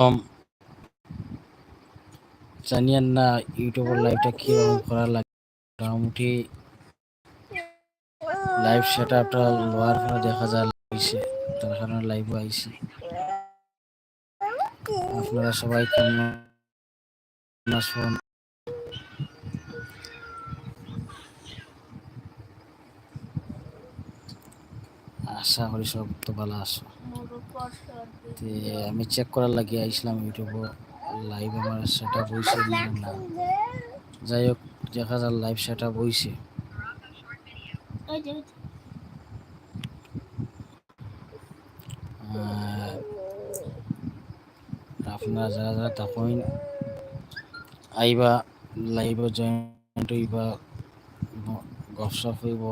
কম জানিয়েন না ইউটিউবের লাইভটা কীরকম করা লাগে। মোটামুটি লাইভ সেট আপটা লোয়ার পরে দেখা যায় লাইছে, তার কারণে লাইভও আইছি। আপনারা সবাই কেমন আছেন? আশা করি সব তো ভালো আছো। আমি চেক করার লাগে আইসলাম ইউটিউবে লাইভ আমার সেট আপ হয়েছে না। যাই হোক, দেখা যায় লাইভ সেট আপ হয়েছে। আপনারা যারা যারা তখন আইবা লাইভে জয়েন্ট হইবা, গপসপ হইব,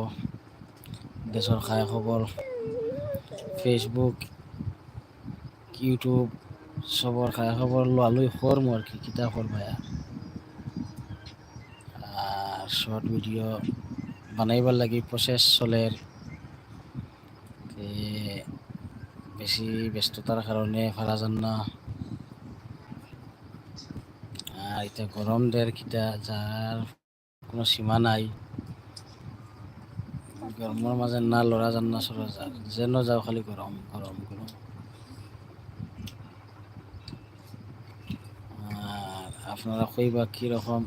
দেশের খায় খবর, ফেসবুক ইউটিউব সবর খায় খবর লোয়ালুই করমু আর কি, কিতা করবা। আর শর্ট ভিডিও বানাইবার লাগি প্রসেস চলের, বেশি ব্যস্ততার কারণে পারা যান না। আর এটা গরম দের কিতা যার কোনো সীমা নাই, গরমের মাঝে না লড়া যান না সরা যান, যেন যাও খালি গরম গরম গরম। আর আপনারা কইবা কীরকম